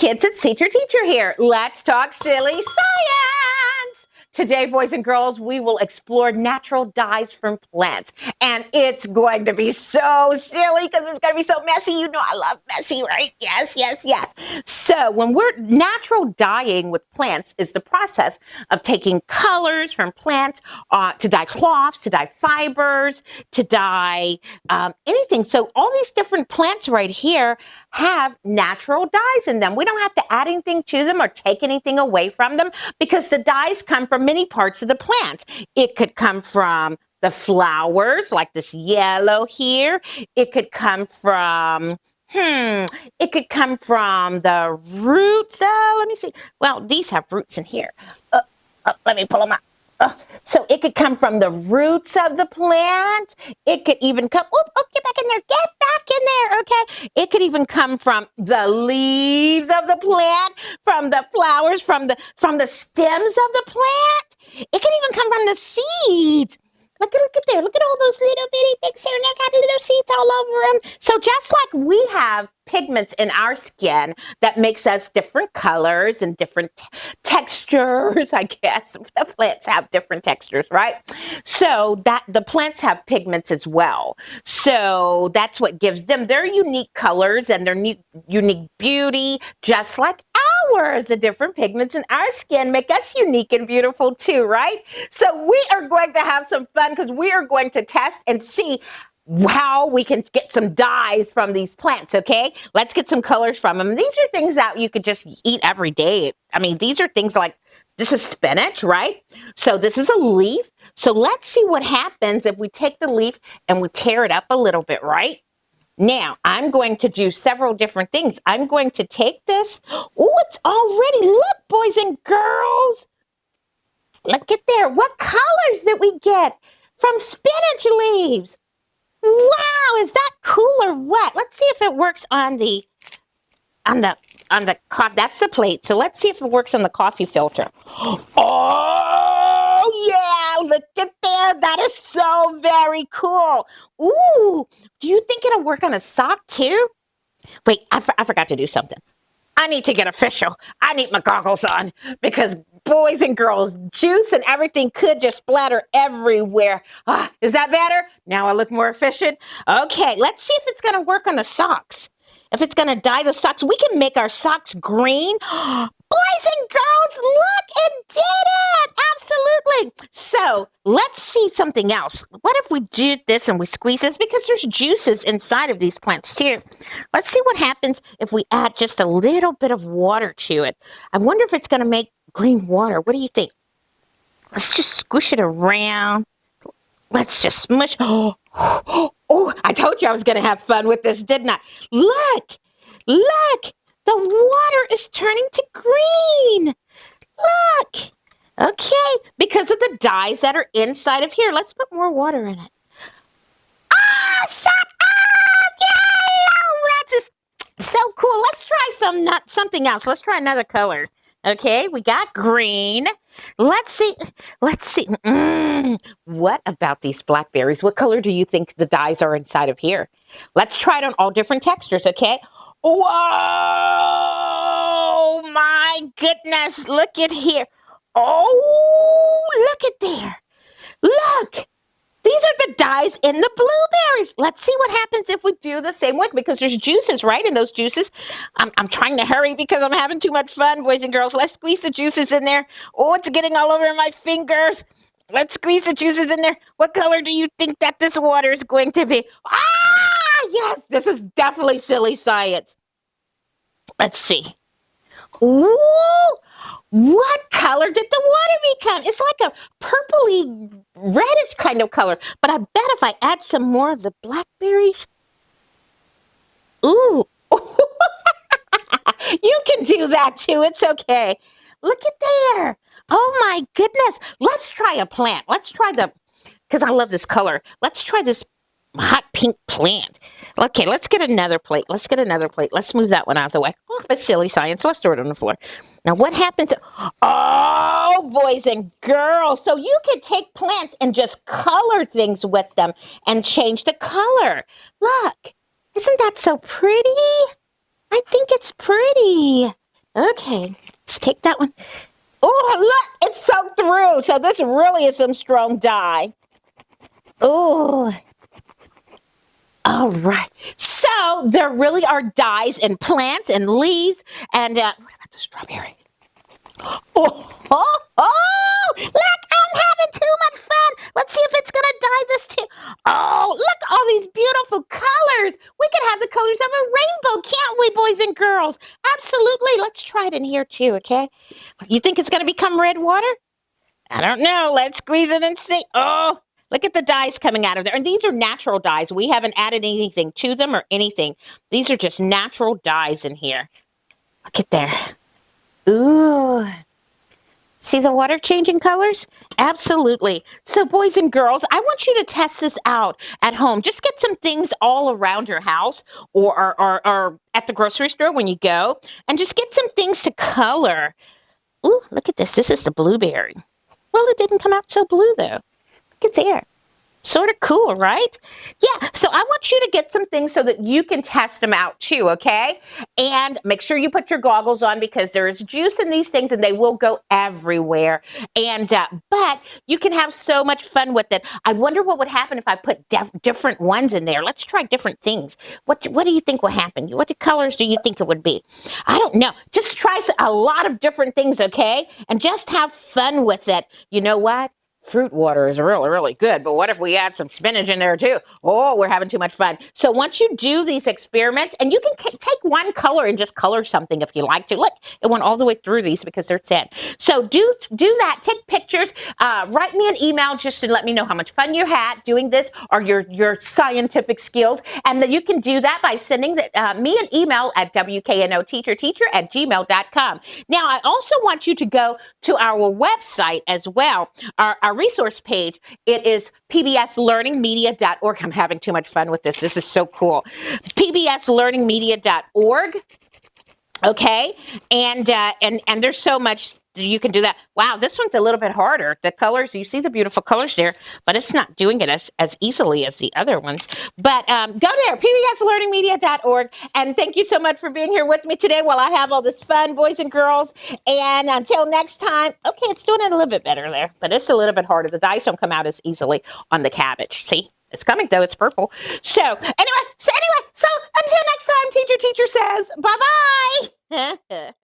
kids, it's Teacher here. Let's talk silly science. Today, boys and girls, we will explore natural dyes from plants. And it's going to be so silly because it's going to be so messy. You know I love messy, right? Yes. So when we're natural dyeing with plants is the process of taking colors from plants to dye cloths, to dye fibers, to dye anything. So all these different plants right here have natural dyes in them. We don't have to add anything to them or take anything away from them because the dyes come from many parts of the plant. It could come from the flowers, like this yellow here. It could come from, it could come from the roots. Let me see. Well, these have roots in here. Let me pull them up. So it could come from the roots of the plant. It could even come, get back in there, okay? It could even come from the leaves of the plant, from the flowers, from the stems of the plant. It could even come from the seeds. Look at there. Look at all those little bitty things there. And they got little seeds all over them. So just like we have pigments in our skin that makes us different colors and different textures, I guess. The plants have different textures, right? So that the plants have pigments as well. So that's what gives them their unique colors and their unique beauty, just like ours. The different pigments in our skin make us unique and beautiful too, right? So we are going to have some fun because we are going to test and see how we can get some dyes from these plants, okay? Let's get some colors from them. These are things that you could just eat every day. I mean, these are things like, this is spinach, right? So this is a leaf. So let's see what happens if we take the leaf and we tear it up a little bit, right? Now, I'm going to do several different things. I'm going to take this. Oh, it's already, look, boys and girls. Look at there. What colors did we get from spinach leaves? Wow, is that cool or what? Let's see if it works on the coffee. That's the plate. So let's see if it works on the coffee filter. Oh, yeah, look at there. That is so very cool. Ooh, do you think it'll work on a sock too? Wait, I forgot to do something. I need to get official. I need my goggles on because boys and girls, juice and everything could just splatter everywhere. Is that better? Now I look more efficient. Okay, let's see if it's going to work on the socks. If it's going to dye the socks, we can make our socks green. Boys and girls, look, it did it! Absolutely. So let's see something else. What if we do this and we squeeze this? Because there's juices inside of these plants too. Let's see what happens if we add just a little bit of water to it. I wonder if it's going to make green water. What do you think? Let's just squish it around. Let's just smush. Oh, I told you I was going to have fun with this, didn't I? Look, the water is turning to green. Look. Okay, because of the dyes that are inside of here. Let's put more water in it. Shut up! Yeah, that's just so cool. Let's try something else. Let's try another color. Okay, we got green. Let's see. What about these blackberries? What color do you think the dyes are inside of here? Let's try it on all different textures, okay? Whoa, my goodness, look at here. Oh, look at there. Look. These are the dyes in the blueberries. Let's see what happens if we do the same way because there's juices, right? And those juices, I'm trying to hurry because I'm having too much fun, boys and girls. Let's squeeze the juices in there. Oh, it's getting all over my fingers. Let's squeeze the juices in there. What color do you think that this water is going to be? Yes, this is definitely silly science. Let's see. Ooh, what color did the water become? It's like a purpley reddish kind of color. But I bet if I add some more of the blackberries. Ooh. You can do that too. It's okay. Look at there. Oh my goodness. Let's try a plant. Because I love this color. Let's try this hot pink plant. Okay, let's get another plate. Let's move that one out of the way. Oh, it's silly science. Let's throw it on the floor. Now, what happens? Oh, boys and girls. So you could take plants and just color things with them and change the color. Look, isn't that so pretty? I think it's pretty. Okay, let's take that one. Oh, look, it's soaked through. So this really is some strong dye. Oh, all right. So there really are dyes in plants and leaves. And what about the strawberry? Oh, look, I'm having too much fun. Let's see if it's going to dye this too. Oh, look, all these beautiful colors. We could have the colors of a rainbow, can't we, boys and girls? Absolutely. Let's try it in here too, okay? You think it's going to become red water? I don't know. Let's squeeze it and see. Oh, look at the dyes coming out of there. And these are natural dyes. We haven't added anything to them or anything. These are just natural dyes in here. Look at there. Ooh. See the water changing colors? Absolutely. So boys and girls, I want you to test this out at home. Just get some things all around your house or at the grocery store when you go, and just get some things to color. Ooh, look at this. This is the blueberry. Well, it didn't come out so blue, though. Look at there. Sort of cool, right? Yeah, so I want you to get some things so that you can test them out too, okay? And make sure you put your goggles on because there is juice in these things and they will go everywhere. And but you can have so much fun with it. I wonder what would happen if I put different ones in there. Let's try different things. What do you think will happen? What colors do you think it would be? I don't know. Just try a lot of different things, okay? And just have fun with it. You know what? Fruit water is really, really good, but what if we add some spinach in there too? Oh, we're having too much fun. So once you do these experiments, and you can take one color and just color something if you like to. Look, it went all the way through these because they're thin. So do that. Take pictures. Write me an email just to let me know how much fun you had doing this or your scientific skills. And then you can do that by sending me an email at WKNO teacher@gmail.com. Now, I also want you to go to our website as well. Our resource page, it is pbslearningmedia.org. I'm having too much fun with this. This is so cool. pbslearningmedia.org. Okay, and there's so much you can do that. Wow, this one's a little bit harder. The colors, you see the beautiful colors there, but it's not doing it as easily as the other ones. But go there, pbslearningmedia.org, and thank you so much for being here with me today while I have all this fun, boys and girls. And until next time, okay, it's doing it a little bit better there, but it's a little bit harder. The dyes don't come out as easily on the cabbage. See? It's coming though, it's purple. So anyway, until next time, teacher says bye-bye.